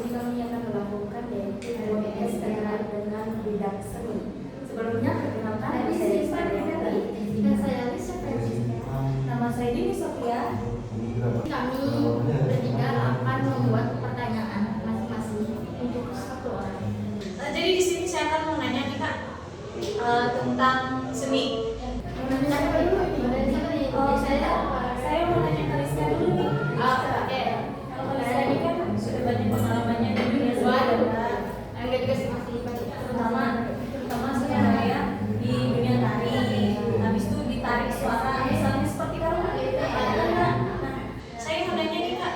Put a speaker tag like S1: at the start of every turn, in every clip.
S1: sini kami akan melakukan yaitu podcast terkait dengan bidang seni. Sebelumnya perkenalkan nama saya Sariati dan saya Lisa Francisca. Nama saya Dini Sofia. Kami bertiga akan membuat pertanyaan masing-masing untuk satu orang.
S2: Jadi di sini saya akan menanya nih Kak tentang seni.
S1: Saya mau nanya Kaliska dulu nih.
S2: Oke.
S1: Kalau Kaliska ini kan sudah banyak pengalamannya di dunia seni.
S2: Enggak juga sih masih banyak.
S1: Terutama saya di dunia tari. Habis itu ditarik suara misalnya seperti kamu.
S2: Saya mau nanya nih Kak,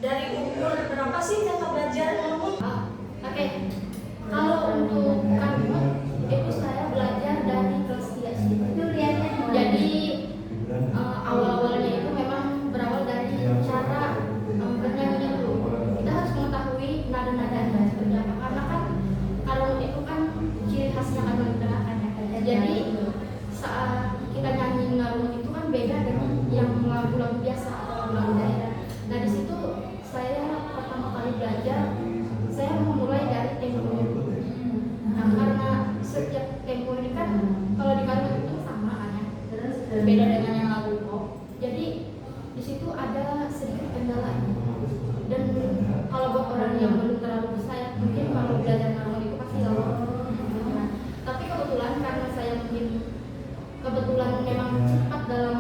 S2: dari umur berapa sih Kakak belajar ngomong?
S1: Oke. Kalau untuk kamu itu saya belajar dari kelas 3 SD. Jadi awal-awalnya itu memang berawal dari cara bernyanyi dulu. Kita harus mengetahui nada-nadanya seperti apa, karena kan kalau itu kan ciri khasnya kan mendengarkan ya. Jadi saat kita nyanyi ngarung itu kan beda dengan yang lagu-lagu biasa atau lagu daerah. Nah di situ saya pertama kali belajar, saya memulai dari tempo. Nah karena setiap tempo ini kan kalau di ngarung itu sama kan ya, terus beda dengan yang lagu pop. Jadi di situ ada sedikit kendala. Dan kalau buat orang yang belum terlalu bersayap, mungkin kalau belajar ngarung itu pasti gampang. Nah, tapi kebetulan karena saya mungkin kebetulan memang cepat dalam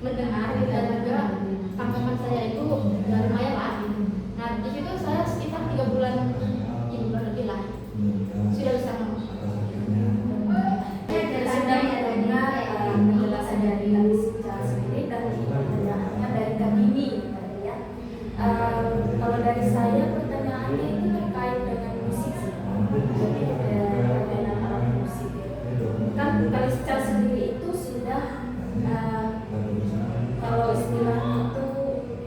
S1: mendengar dan juga tangkapan saya itu lumayan lah. Nah di situ saya sekitar 3 bulan lebih lah sudah bisa ngomong. Sudah mendengar penjelasan dari Kaliska sendiri dan pertanyaannya dari Kak Dini ya. Kalau dari saya pertanyaannya itu terkait dengan musik sih. Jadi dengan alat musik. Kan Kaliska sendiri itu sudah kalau istilahnya itu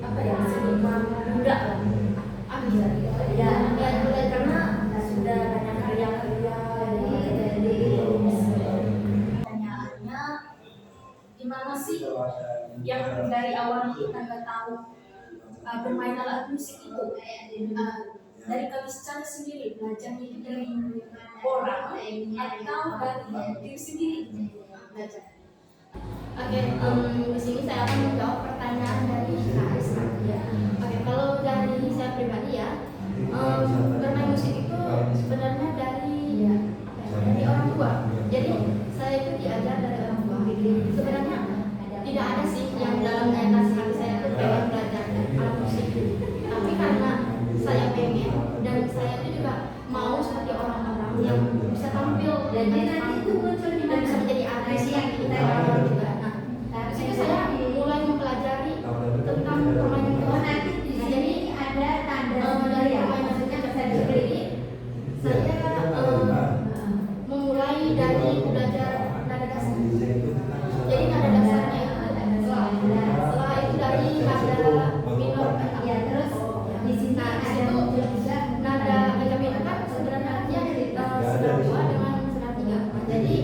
S1: apa ya, seniman muda lah. Ya, karena sudah banyak karya-karya dari pertanyaannya, gimana sih yang dari awal kita nggak tahu bermain alat musik itu? Dari Kaliska sendiri belajarnya itu dari orang atau dari diri sendiri belajar? Oke, di sini saya akan menjawab pertanyaan dari Kaliska. Oke, kalau dari saya pribadi ya, bermain musik itu sebenarnya dari orang tua. Jadi saya itu diajar dari orang tua. Sebenarnya tidak ada sih yang dalam niatan hati saya itu pengen belajar alat musik. Tapi karena saya pengen dan saya itu juga mau seperti orang-orang yang bisa tampil dan itu muncul dan bisa menjadi artis yang kita juga. Nah, di situ saya mulai mempelajari tentang permainan musik. Nah, jadi ada dari permainan musik saya sendiri, saya memulai dari belajar nada dasar. Jadi nada dasarnya setelah itu dari nada minor ya, terus di sini ada juga nada minor kan sebenarnya artinya sedar 2 dengan sedar 3. Jadi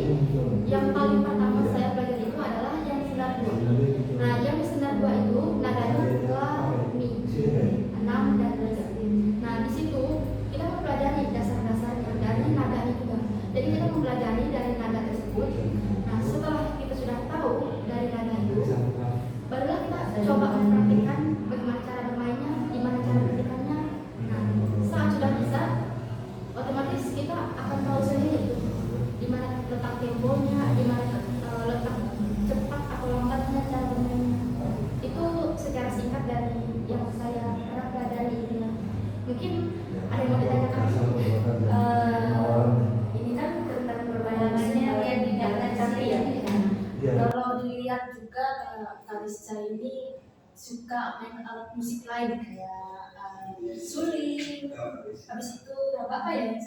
S1: yang paling pertama saya belajar itu adalah yang sedar 2. Nah yang sedar 2 itu nadanya la, mi, 6 dan 7. Nah di situ kita mempelajari dasar-dasarnya dari nada itu juga. Jadi kita mempelajari dari nada tersebut. Nah setelah kita sudah tahu dari nada itu, barulah kita coba mempraktikkan bagaimana cara bermainnya, gimana cara berpikirnya. Nah saat sudah bisa, otomatis kita akan tahu sendiri di mana letak temponya, di mana letak cepat atau lambatnya cara bermainnya. Itu secara singkat dari yang saya pernah pelajari ini. Mungkin ada yang mau ditanyakan? Ini kan tentang permainannya ya di dalam tari ya. Kalau dilihat juga Kaliska ini suka main alat musik lain kayak suling, habis itu apa ya,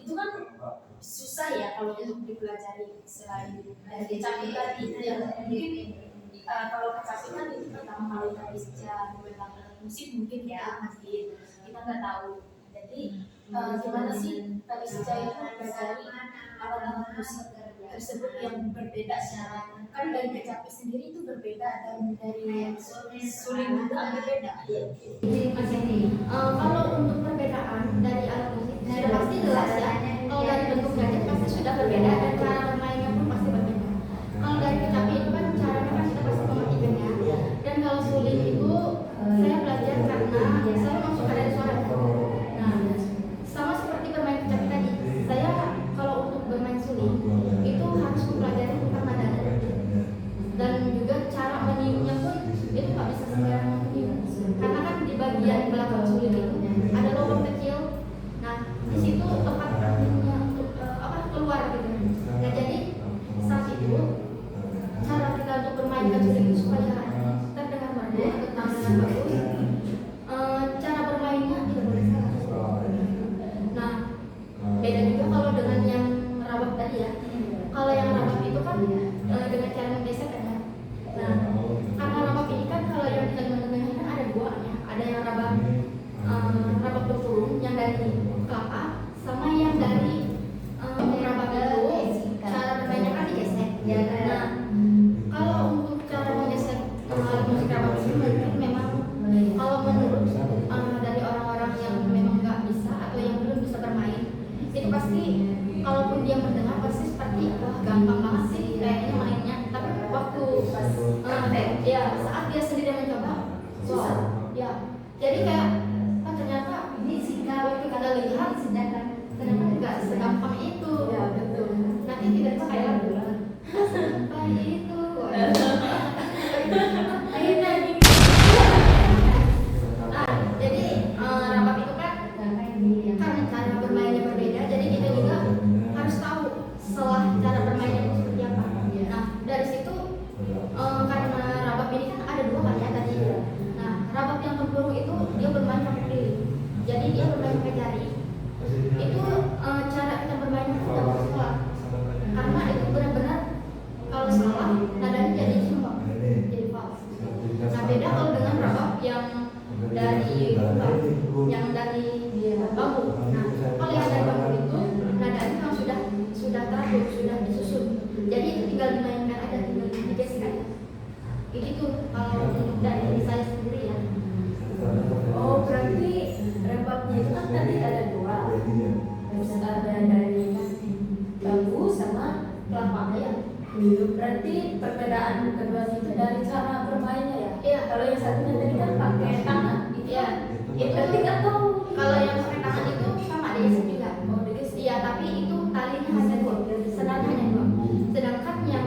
S1: itu kan susah ya kalau untuk dipelajari selain dari kecapi tadi ya. Mungkin kalau kecapi kan itu pertama kali Kaliska memegang alat musik mungkin ya masih kita nggak tahu. Jadi gimana sih Kaliska itu mempelajari alat-alat musik tersebut yang berbeda secara kan dari kecapi sendiri itu berbeda dan dari suling juga berbeda.
S3: Kalau untuk perbedaan dari alat musik sudah pasti jelas ya. Kalau dari bentuk gadget pasti sudah berbeda dan cara bermainnya pun pasti berbeda. Kalau dari kecapi itu kan caranya kan kita pasti mematikannya. Dan kalau suling itu saya belajar karena saya memang suka dari suara. Nah, sama seperti bermain kecapi tadi, saya kalau untuk bermain suling itu harus mempelajari tentang nadanya dan juga cara meniupnya pun itu nggak bisa sembarangan meniup karena kan di bagian belakang suling itu ada lubang kecil. Nah, di situ tempat anginnya untuk keluar gitu. Nah, jadi saat itu cara kita untuk bermainkan suling itu supaya terdengar merdu atau terdengar bagus, cara bermainnya tidak boleh salah. Nah, beda juga kalau dengan yang rabab tadi ya. Kalau yang rabab itu kan dengan cara menggesek kan ya. Nah, karena rabab ini kan kalau yang di Kalimantan Tengah kan ada dua ya. Ada yang rabab rabab berkurung yang dari kelapa sama yang dari rabab itu cara bermainnya kan digesek. Nah, kalau untuk cara menggesek alat musik rabab itu mungkin memang kalau menurut dari orang-orang yang memang nggak bisa atau yang belum bisa bermain itu pasti kalaupun dia mendengar pasti seperti wah gampang banget sih kayaknya mainnya, tapi waktu ya saat dia sendiri mencoba susah ya, jadi kayak ternyata ini waktu kita lihat sedangkan ternyata nggak segampang itu ya, betul. Nanti tiba-tiba kayak sampai itu jadi rabab itu kan karena cara bermainnya berbeda, jadi kita juga harus tahu setelah cara bermainnya itu seperti apa. Nah, dari situ karena rabab ini kan ada dua kan ya tadi. Nah, rabab yang tempurung itu dia bermain pakai lilin, jadi dia bermain pakai jari. Itu cara kita bermain itu tidak boleh salah, karena itu benar-benar kalau salah nadanya jadi sumbang, jadi false. Nah, beda kalau dengan rabab yang dari yang dari bambu. Nah, kalau yang dari bambu itu nadanya kan sudah teratur, sudah disusun. Jadi itu tinggal dimainkan aja, tinggal digesek aja. Itu kalau untuk dari saya sendiri ya.
S1: Oh, berarti rababnya itu kan tadi ada dua, terus ada dari bambu sama kelapa ya. Berarti perbedaan keduanya itu dari cara bermainnya ya.
S3: Iya.
S1: Kalau yang satunya tadi kan pakai tangan,
S3: Iya.
S1: itu berarti nggak tahu.
S3: Kalau yang pakai tangan itu sama digesek juga.
S1: Oh, digesek.
S3: Iya, tapi itu talinya hanya dua, sedangkan hanya dua. Sedangkan yang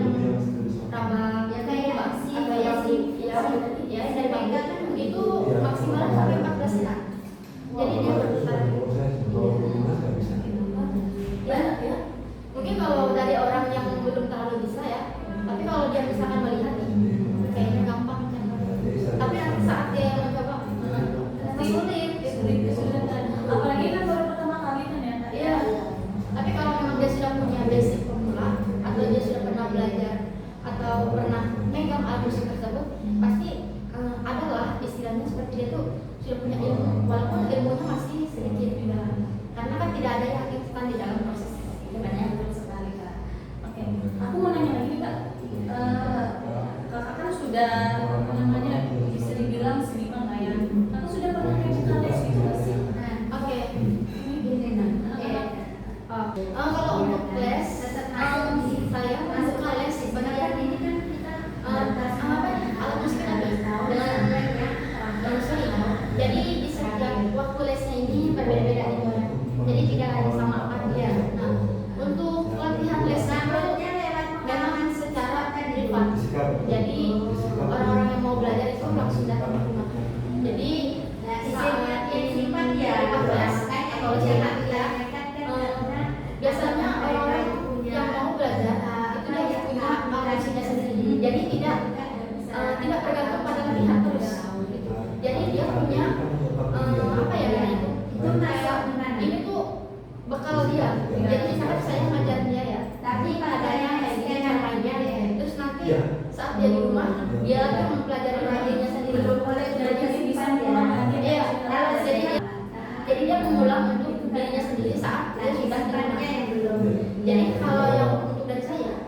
S3: rabab ya kayak basi atau yang ya dari bambu itu maksimal sampai 14 senar. Jadi dia berputar. Ya, ya. Mungkin kalau dari orang yang belum terlalu bisa ya, tapi kalau dia misalkan melihat nih, kayaknya gampang kan. Tapi nanti saat dia mencoba, sulit, kesulitan.
S1: Apalagi kan baru pertama kali kan ya.
S3: Iya. Tapi kalau memang dia sudah punya basic pemula atau dia sudah pernah belajar atau pernah megang alat musik tersebut, pasti adalah istilahnya seperti dia tuh sudah punya ilmu, walaupun ilmunya masih sedikit juga. Karena kan tidak ada yang instan di dalam proses banyak sekali Kak.
S1: Oke, aku mau nanya lagi nih, Kak. Kakak kan sudah apa namanya bisa dibilang seniman lah ya. Kakak sudah pernah kayak buka les gitu nggak sih?
S3: Oke. Kalau untuk les, saya buka les sebenarnya ini kan kita alat musik tadi dengan suling. Jadi di setiap waktu lesnya ini berbeda-beda nih. Jadi tidak hanya sama apa dia. Nah, untuk latihan lesnya memang secara privat. Jadi orang-orang yang mau belajar itu langsung datang ke rumah. Jadi saat ini les atau latihan ya, biasanya orang-orang yang mau belajar itu dia punya musiknya sendiri. Jadi tidak tergantung pada latihan terus. Jadi dia punya apa ya itu ini tuh bekal dia. Jadi misalkan saya ngajar dia ya, tadi adanya kayak gini cara mainnya, terus nanti saat dia di rumah dia akan mempelajari dirinya sendiri. Jadi bisa dia jadi dia mengulang untuk dirinya sendiri saat dia sudah di rumah. Jadi kalau yang untuk dari saya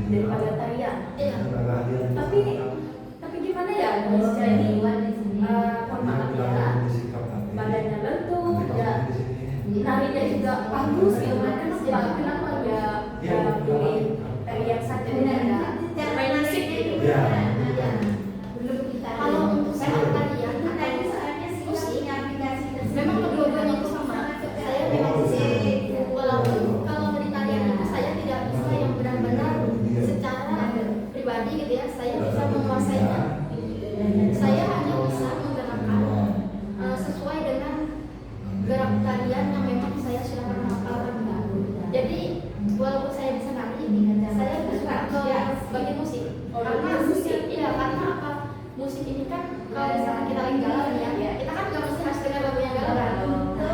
S1: daripada tarian.
S3: Iya.
S1: Tapi gimana ya, jadi mohon maaf ya, badannya lentur, ya narinya juga bagus gitu kan. Kenapa ya pilih tarian saja dan main musik gitu.
S3: Kalau untuk soal tarian atau musik, memang kedua-duanya itu sama. Saya memang walaupun kalau dari tarian itu saya tidak bisa yang benar-benar secara pribadi gitu ya, saya bisa menguasainya. Saya hanya bisa menggerakkan sesuai dengan gerak tarian yang memang saya sudah pernah hafalkan. Jadi walaupun saya bisa nari, saya suka ke bagian musik. Karena musik, iya, karena apa? Musik ini kan kalau misalkan kita lagi galau nih ya, kita kan nggak mesti harus dengar lagu yang galau kan.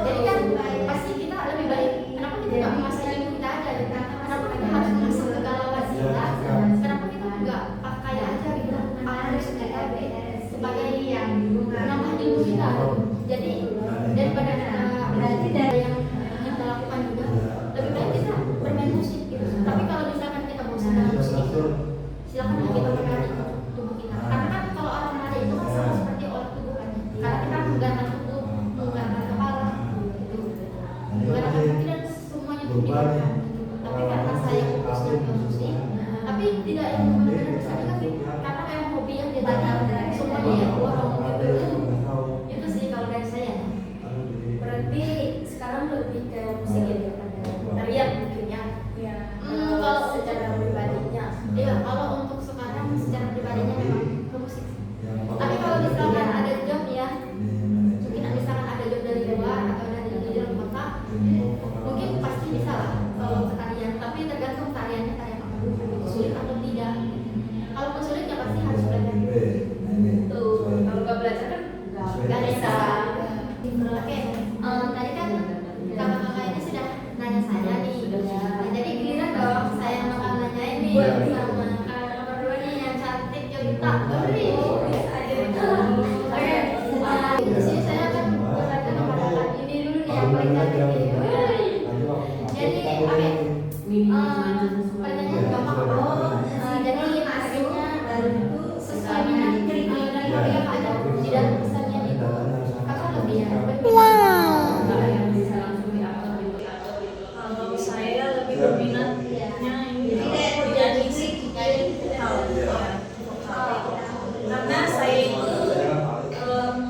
S3: Jadi kan pasti kita lebih baik. Kenapa kita nggak menguasai lagu kita aja? Gitu? Kenapa kita harus menguasai kegalauan kita? Kenapa kita nggak pakai aja gitu? Harus kita sebagai yang menambah ilmu kita. Jadi daripada berarti dari yang kita lakukan juga, lebih baik kita bermain musik gitu. Tapi kalau misalkan kita bosan dengan musik itu, silakan kita menari tubuh kita. Karena kan kalau orang menari itu kan sama seperti olah tubuh kan. Karena kita menggerakkan tubuh, menggerakkan kepala, gitu. Menggerakkan kaki dan semuanya itu digerakkan. Tapi karena saya fokusnya ke musik, tapi tidak yang benar-benar bisa dilatih. Karena memang hobi yang ditanya semuanya ya orang gitu. Itu sih kalau dari saya.
S1: Berarti sekarang lebih ke musik ya daripada tarian mungkin ya.
S3: Kalau
S1: secara pribadinya.
S3: iya, kalau untuk sekarang secara pribadinya memang ke musik. Tapi kalau misalkan ada job ya, mungkin misalkan ada job dari luar atau dari dalam kota, mungkin pasti bisa lah kalau ke tarian. Tapi tergantung tariannya tarian apa, sulit atau tidak. Kalau sulit ya pasti harus belajar.
S1: Tuh, kalau nggak belajar kan nggak bisa.
S3: Oke, tadi kan kakak-kakak ini sudah nanya saya nih. Nah, jadi giliran dong saya bakal nanyain nih sama kakak berdua nih yang cantik Yolita. Bisa aja itu. Oke, di sini saya akan bertanya kepada kakak ini dulu nih yang paling cantik nih. Jadi oke, pertanyaan gampang. Jadi hasilnya sesuai dengan kriteria kakak ada di dalam pesannya itu kakak lebih ya.
S2: Kalau saya lebih berminatnya ini bernyanyi sih, karena saya itu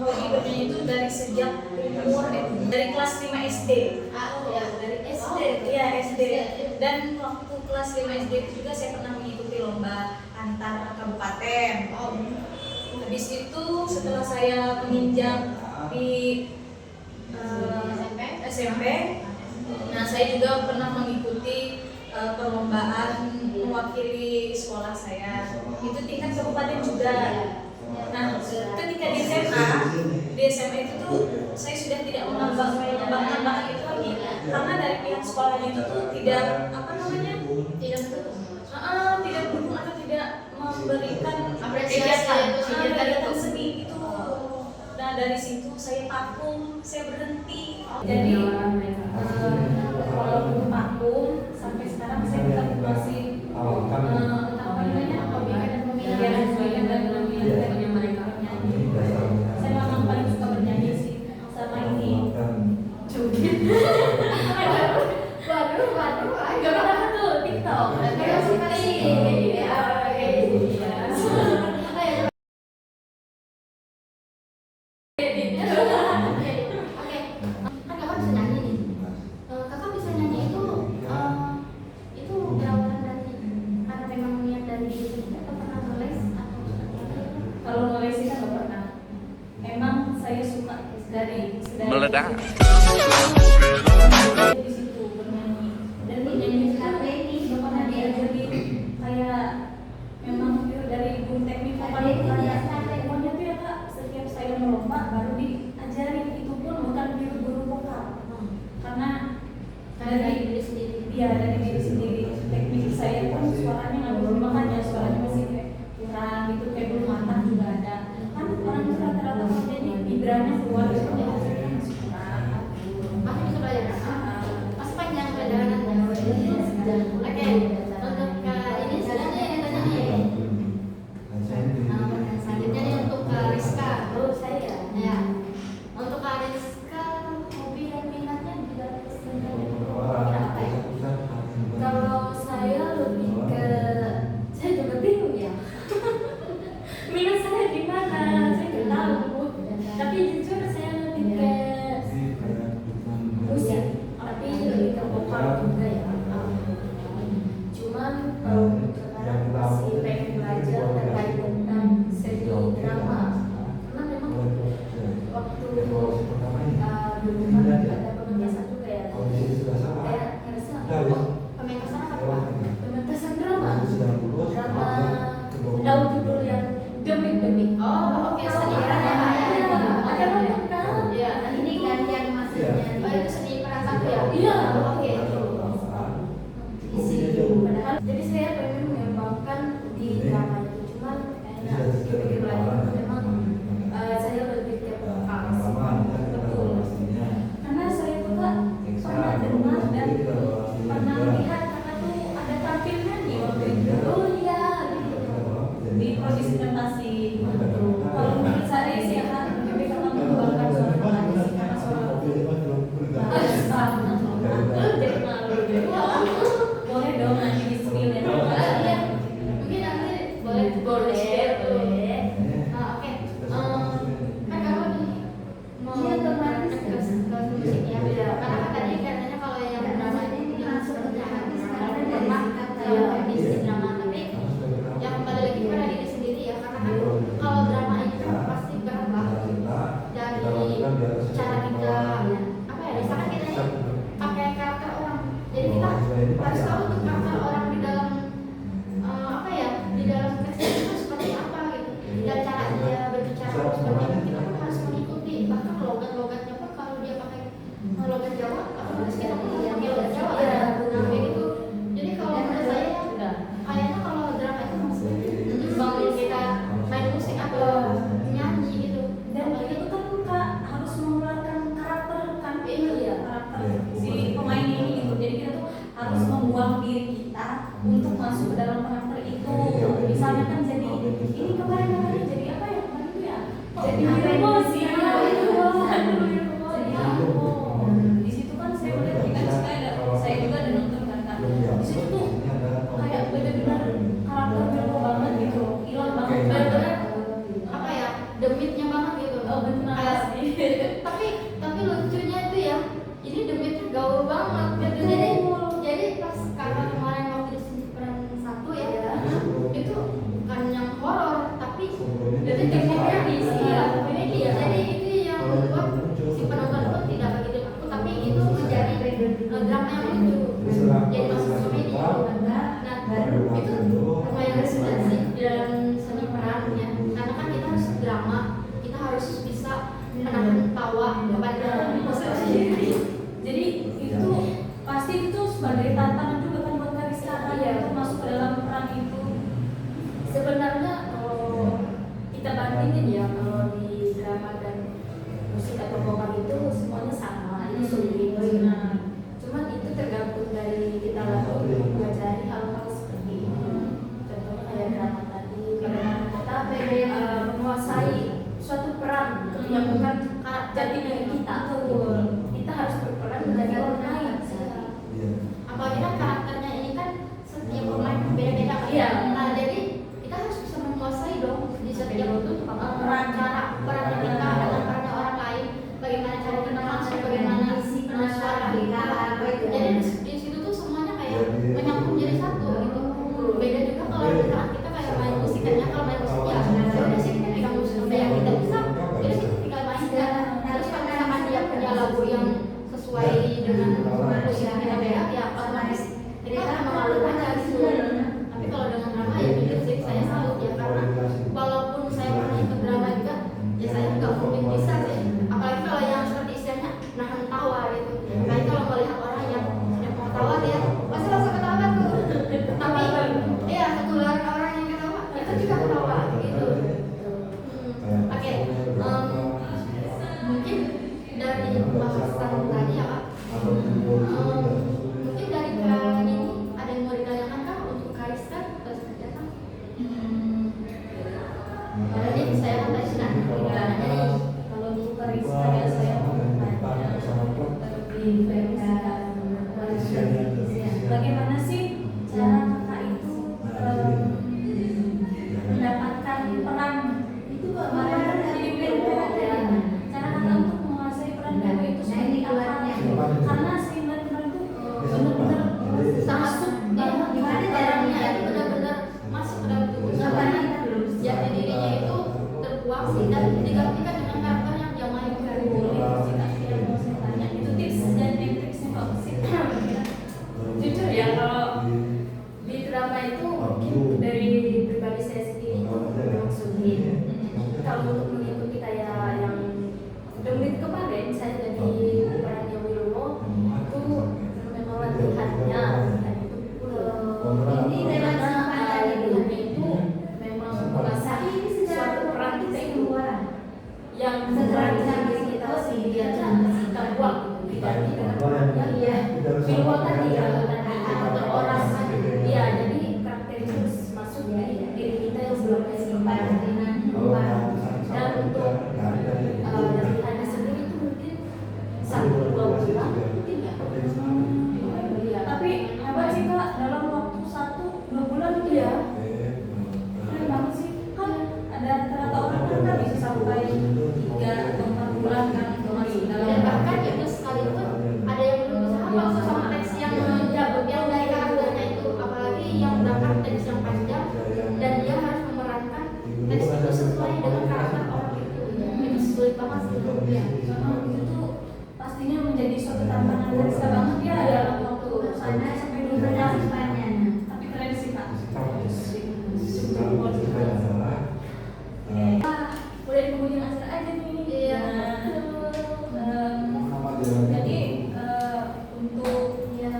S2: hobi bernyanyi itu dari sejak umur dari kelas 5 SD.
S3: Dari SD.
S2: Iya, SD. Dan waktu kelas 5 SD itu juga saya pernah mengikuti lomba antar kabupaten. Habis itu setelah saya menginjak di SMP, nah saya juga pernah mengikuti perlombaan mewakili sekolah saya. Itu tingkat kabupaten juga. Nah, ketika di SMA itu tuh saya sudah tidak mengembangkan bakat itu lagi, karena dari pihak sekolahnya itu tuh tidak tidak mendukung atau tidak memberikan kegiatan seni itu. Nah, dari situ saya vakum, saya berhenti. Jadi walaupun vakum sampai sekarang saya tetap masih kegiatan mereka bernyanyi. Saya memang paling suka bernyanyi sih sama ini.
S3: Waduh,
S2: Gak apa-apa tuh TikTok.
S3: kan kakak bisa nyanyi nih. Kakak bisa nyanyi itu berawal dari karena memang niat dari diri sendiri atau pernah nulis atau
S2: Kalau nulis sih kan gak pernah. Emang saya suka dari
S4: Meledak.
S2: di situ bernyanyi. Dan bernyanyi sekarang ini gak pernah diajarin kayak memang itu dari guru teknik vokal itu kayak pokoknya tuh ya Kak, setiap saya melomba baru diajarin, itu pun bukan guru vokal. Karena dari
S3: diri sendiri.
S2: iya, dari diri sendiri. Teknik saya pun suaranya nggak belum, makanya suaranya masih kayak kurang gitu, kayak belum matang juga ada. Kan orang itu rata-rata kerjanya vibranya keluar gitu, jadi hasilnya masih kurang. jadi emosi di situ kan saya melihat kita saya juga ada nonton kan Kak. Di situ tuh kayak benar-benar karakter Willow banget gitu, hilang banget benar-benar
S3: apa ya, demitnya banget gitu.
S2: oh benar
S3: Kayak- tapi lucunya itu ya, ini demitnya gaul banget gitu. Jadi pas kakak kemarin waktu di peran 1 ya, itu bukan yang horor tapi detektif komedi sih ya, komedi ya. Jadi itu yang membuat si penonton pun tidak begitu takut, tapi itu menjadi drama yang lucu, jadi masuk komedi gitu. Nah itu lumayan kesulitan sih di dalam seni perannya, karena kan kita harus drama, kita harus bisa menahan tawa kepada emosi sendiri.
S2: jadi itu pasti itu sebagai tantangan juga kan buat Kariska ya untuk masuk ke dalam peran itu.
S1: Sebenarnya kalau kita bandingin ya, kalau di drama dan musik atau vokal itu semuanya sama, itu sulit. Cuman itu tergantung dari kita lalu mempelajari hal-hal seperti ini. Contohnya kayak drama tadi, bagaimana kita menguasai suatu peran yang bukan jati diri kita. Kita harus berperan menjadi orang lain.
S3: Apalagi kan karakternya ini kan setiap pemain beda-beda kan.
S1: Iya.
S3: Nah jadi kita harus bisa menguasai dong di setiap itu peran kita dengan perannya orang lain, bagaimana cara kita masuk, bagaimana suara kita. Jadi di situ tuh semuanya kayak menyambung jadi satu gitu. Beda juga kalau kita kayak main musiknya, kalau main musik ya udah sih kita pegang musik yang kita bisa, jadi kita tinggal mainkan. Terus kalau misalkan dia punya lagu yang sesuai dengan musik yang kita beda, ya otomatis kita akan mengalur aja gitu. Tapi kalau dengan drama ya jujur sih saya salut ya, karena walaupun saya pernah ikut drama juga, ya saya nggak mungkin bisa sih. Apalagi kalau yang seperti istilahnya nahan tawa gitu. Apalagi kalau melihat orang yang sedang mau ketawa, dia pasti langsung ketawa tuh. Tapi ya ketularan orang yang ketawa itu juga ketawa gitu. Oke, mungkin dari bahasan tadi ya Kak, mungkin dari Kak ini ada yang mau ditanyakan Kak untuk Kariska atau seperti apa? Jadi saya kan tadi sudah nanya
S2: Kalau untuk Kariska ya saya mau bertanya lebih bagaimana sih cara kakak itu mendapatkan peran itu kemarin kan jadi Willow ya. Cara kakak untuk menguasai peran Willow itu seperti apa? Karena si kemarin itu benar-benar
S3: sangat
S2: gimana
S3: caranya itu benar-benar masuk ke dalam tubuhnya, karena jati dirinya itu terbuang dan digantikan dengan karakter yang dia main.
S2: itu tips dan triksnya kok sih.
S1: Jujur ya, kalau di drama itu mungkin dari pribadi saya sendiri itu memang sulit. Kalau untuk mengikuti kayak yang Demit kemarin saya jadi perannya Willow itu memang latihannya dan itu ini latihannya itu memang mengasah suatu peran kita itu yang sebenarnya kita sih dia kita buat diganti dengan peran yang Willow tadi ya, karakter orang ya, jadi karakter itu harus masuk di diri kita yang sebelumnya simpan dan untuk latihannya sendiri itu mungkin 1-2 bulan mungkin ya. Iya.
S2: Tapi hebat sih kak, dalam waktu 1-2 bulan itu ya keren banget sih. Kan ada rata-rata orang kan bisa sampai 3 atau 4 bulan kan untuk masuk
S3: Dan
S2: dalam
S3: bahkan itu sekalipun ada yang belum bisa hafal sama teks yang menjabut yang dari karakternya itu, apalagi yang dapat teks yang panjang dan dia harus memerankan teks itu sesuai dengan karakter orang itu sulit banget sih.
S2: ya. Itu pastinya menjadi suatu tantangan Kariska banget ya dalam waktu sana sampai 2 bulan. Tapi keren sih kak. Udah di penghujung acara aja nih.
S3: Iya.
S2: Jadi untuk ya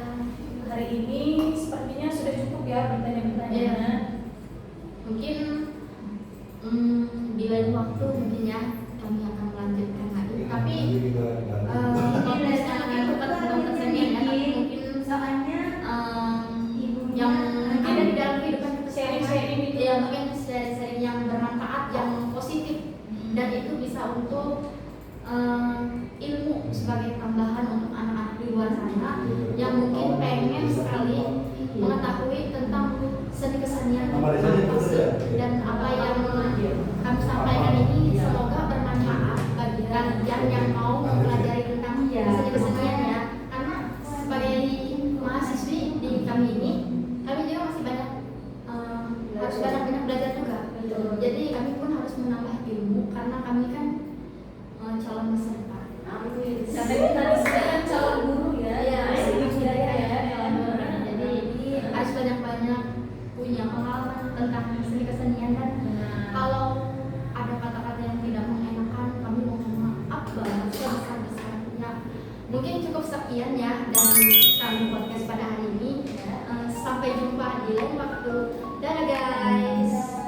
S2: hari ini sepertinya sudah cukup ya pertanyaan-pertanyaannya.
S3: Mungkin di lain waktu mungkin ya kami akan melanjutkan lagi. Tapi mungkin lesnya lagi bukan teman-teman ya, tapi mungkin soalnya yang ada di dalam kehidupan kita
S2: Sharing-sharing gitu.
S3: ya, mungkin sharing yang bermanfaat, yang positif dan itu bisa untuk ilmu sebagai tambahan untuk anak-anak di luar sana yang mungkin pengen sekali mengetahui tentang seni kesenian dan apa yang kami sampaikan ini semoga bermanfaat bagi kalian yang mau mempelajari tentang seni kesenian ya, karena sebagai mahasiswi di kami ini kami juga masih banyak harus banyak belajar juga, jadi kami pun harus menambah ilmu karena kami kan calon masa depan.
S2: Sampai kita di sini kan calon guru ya,
S3: jadi harus banyak-banyak punya pengalaman tentang seni kesenian dan kalau ada kata-kata yang tidak mengenakan kami mohon maaf banget sebesar-besarnya. Mungkin cukup sekian ya dari kami podcast pada hari ini. Sampai jumpa di lain waktu. Dadah guys.